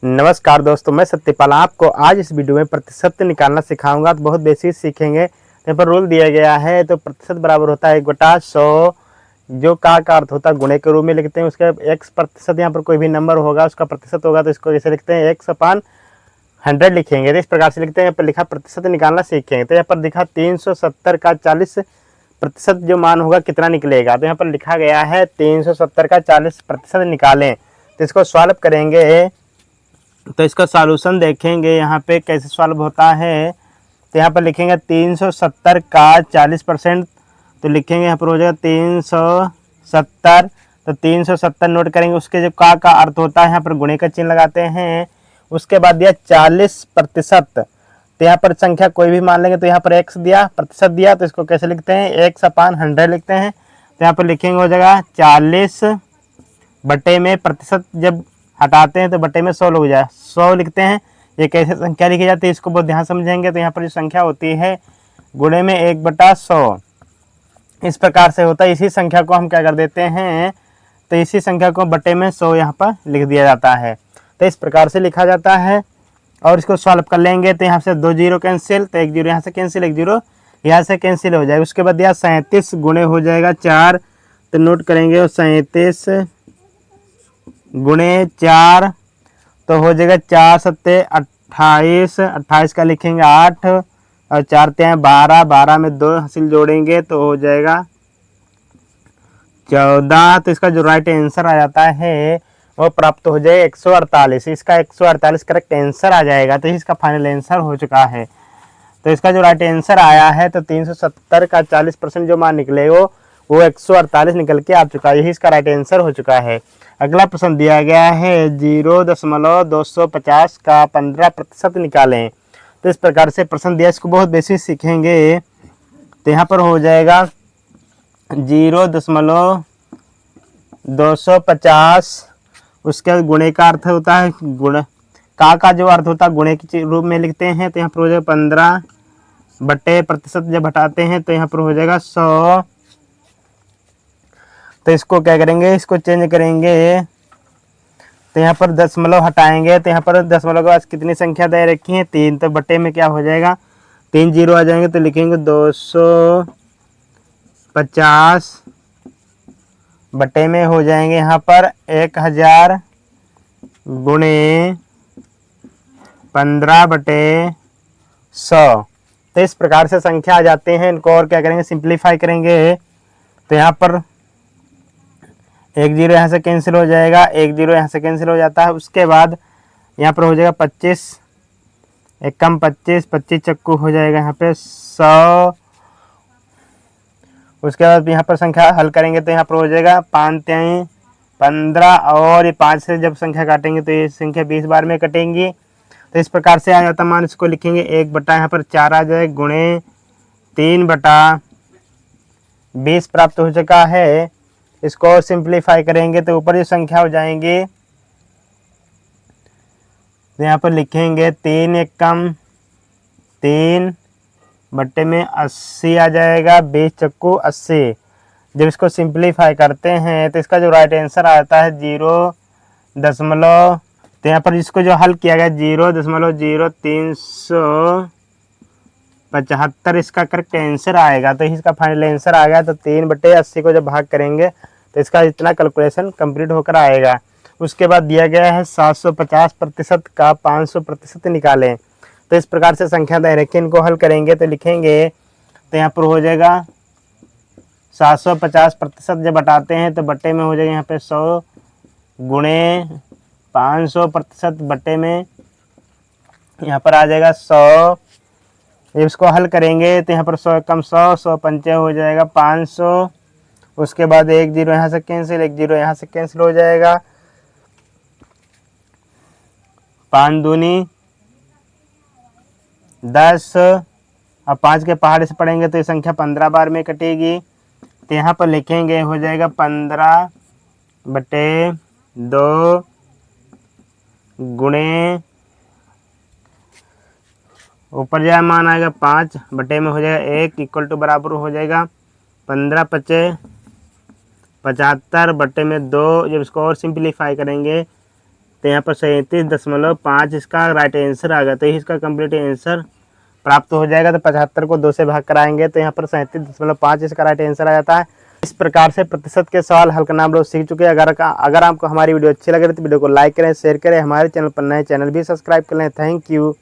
नमस्कार दोस्तों, मैं सत्यपाल आपको आज इस वीडियो में प्रतिशत निकालना सिखाऊंगा। तो बहुत बेसिक सीखेंगे। यहाँ पर रूल दिया गया है। तो प्रतिशत बराबर होता है 1/100, जो का अर्थ होता है गुणे के रूप में लिखते हैं। उसके x प्रतिशत, यहाँ पर कोई भी नंबर होगा उसका प्रतिशत होगा तो इसको कैसे लिखते हैं, x/100 लिखेंगे। तो इस प्रकार से लिखते हैं। यहाँ पर लिखा प्रतिशत निकालना सीखेंगे। तो यहाँ पर लिखा 370 का 40% जो मान होगा कितना निकलेगा। तो यहाँ पर लिखा गया है 370 का 40% निकालें। तो इसको सॉल्व करेंगे। तो इसका सॉल्यूशन देखेंगे यहाँ पे कैसे सॉल्व होता है। तो यहाँ पर लिखेंगे 370 का 40%। तो लिखेंगे यहाँ पर हो जाएगा 370। तो 370 नोट करेंगे। उसके जो का अर्थ होता है यहाँ पर गुणे का चिन्ह लगाते हैं। उसके बाद दिया 40%। तो यहाँ पर संख्या कोई भी मान लेंगे। तो यहाँ पर x दिया, प्रतिशत दिया, तो इसको कैसे लिखते हैं, x/100 लिखते हैं। तो यहाँ पर लिखेंगे हो जाएगा 40 बटे में प्रतिशत जब हटाते हैं तो बटे में 100 हो जाए, 100 लिखते हैं। ये कैसे संख्या लिखी जाती है इसको बहुत ध्यान समझेंगे। तो यहाँ पर जो संख्या होती है गुणे में 1/100 इस प्रकार से होता है। इसी संख्या को हम क्या कर देते हैं, तो इसी संख्या को बटे में 100 यहाँ पर लिख दिया जाता है। तो इस प्रकार से लिखा जाता है। और इसको सॉल्व कर लेंगे। तो यहाँ से 2 जीरो कैंसिल, तो 1 जीरो यहाँ से कैंसिल, 1 जीरो यहाँ से कैंसिल हो जाएगा। उसके बाद यह 37 गुणे हो जाएगा 4। तो नोट करेंगे और 37 गुणे 4 तो हो जाएगा 4 सत्ते 28, 28 का लिखेंगे 8 और 4 ते 12, 12 में 2 हासिल जोड़ेंगे तो हो जाएगा 14। तो इसका जो राइट आंसर आ जाता है वो प्राप्त हो जाएगा 148। इसका 148 करेक्ट आंसर आ जाएगा। तो इसका फाइनल आंसर हो चुका है। तो इसका जो राइट आंसर आया है तो 370 का 40% जो मान निकले वो 148 निकल के आ चुका है। यही इसका राइट आंसर हो चुका है। अगला प्रश्न दिया गया है 0.250 का 15% निकालें। तो इस प्रकार से प्रश्न दिया, इसको बहुत बेसिक सीखेंगे। तो यहाँ पर हो जाएगा 0.250, उसके गुणे का अर्थ होता है गुण का जो अर्थ होता है गुणे के रूप में लिखते हैं। तो यहाँ पर हो जाएगा 15 बटे प्रतिशत जब हटाते हैं तो यहाँ पर हो जाएगा 100। तो इसको क्या करेंगे, इसको चेंज करेंगे। तो यहाँ पर दशमलव हटाएंगे। तो यहाँ पर दशमलव के बाद कितनी संख्या दे रखी है, 3। तो बटे में क्या हो जाएगा, 3 जीरो आ जाएंगे। तो लिखेंगे 250 बटे में हो जाएंगे यहाँ पर 1000 गुणे 15 बटे 100। तो इस प्रकार से संख्या आ जाते हैं। इनको और क्या करेंगे, सिंप्लीफाई करेंगे। तो यहाँ पर 1 जीरो यहाँ से कैंसिल हो जाएगा, 1 जीरो यहाँ से कैंसिल हो जाता है। उसके बाद यहाँ पर हो जाएगा 25, 1 कम 25, 25 चक्कू हो जाएगा यहाँ पे 100। उसके बाद यहाँ पर संख्या हल करेंगे तो यहाँ पर हो जाएगा 5 3 15 और ये 5 से जब संख्या काटेंगे तो ये संख्या 20 बार में कटेंगी। तो इस प्रकार से आ जाता मान। इसको लिखेंगे 1 बटा यहाँ पर 4 आ जाए गुणे 3/20 प्राप्त हो चुका है। इसको सिंप्लीफाई करेंगे तो ऊपर जो संख्या हो जाएंगी तो यहाँ पर लिखेंगे 3 1 कम 3 बट्टे में 80 आ जाएगा, 20 चक्कू 80। जब इसको सिंप्लीफाई करते हैं तो इसका जो राइट आंसर आता है 0 दशमलव, तो यहाँ पर इसको जो हल किया गया 0.0375 इसका करेक्ट आंसर आएगा। तो इसका फाइनल आंसर आ गया। तो 3/80 को जब भाग करेंगे तो इसका इतना कैलकुलेशन कंप्लीट होकर आएगा। उसके बाद दिया गया है 750% का 500% निकालें। तो इस प्रकार से संख्या दे रखी, इनको हल करेंगे तो लिखेंगे। तो यहाँ पर हो जाएगा 750% जब हटाते हैं तो बट्टे में हो जाएगा यहाँ पे 100 गुणे 500% बट्टे में यहाँ पर आ जाएगा 100। इसको हल करेंगे तो यहाँ पर 100 कम 100, 100 पंचे हो जाएगा 500। उसके बाद 1 जीरो यहाँ से कैंसिल, 1 जीरो यहाँ से कैंसिल हो जाएगा। 5 दूनी 10 और 5 के पहाड़े से पढ़ेंगे तो ये संख्या 15 बार में कटेगी। तो यहाँ पर लिखेंगे हो जाएगा 15 बटे 2 गुणे ऊपर जाए मान आएगा 5 बटे में हो जाएगा 1 इक्वल टू बराबर हो जाएगा 15 × 75 बटे में 2। जब इसको और सिंप्लीफाई करेंगे तो यहाँ पर 37.5 इसका राइट आंसर आ गया। तो इसका कंप्लीट आंसर प्राप्त हो जाएगा। तो 75 को 2 से भाग कराएंगे तो यहाँ पर 37.5 इसका राइट आंसर आ जाता है। इस प्रकार से प्रतिशत के सवाल हल करना हम लोग सीख चुके हैं। अगर आपको हमारी वीडियो अच्छी लग रही है तो वीडियो को लाइक करें, शेयर करें, हमारे चैनल पर नए चैनल भी सब्सक्राइब कर लें। Thank you.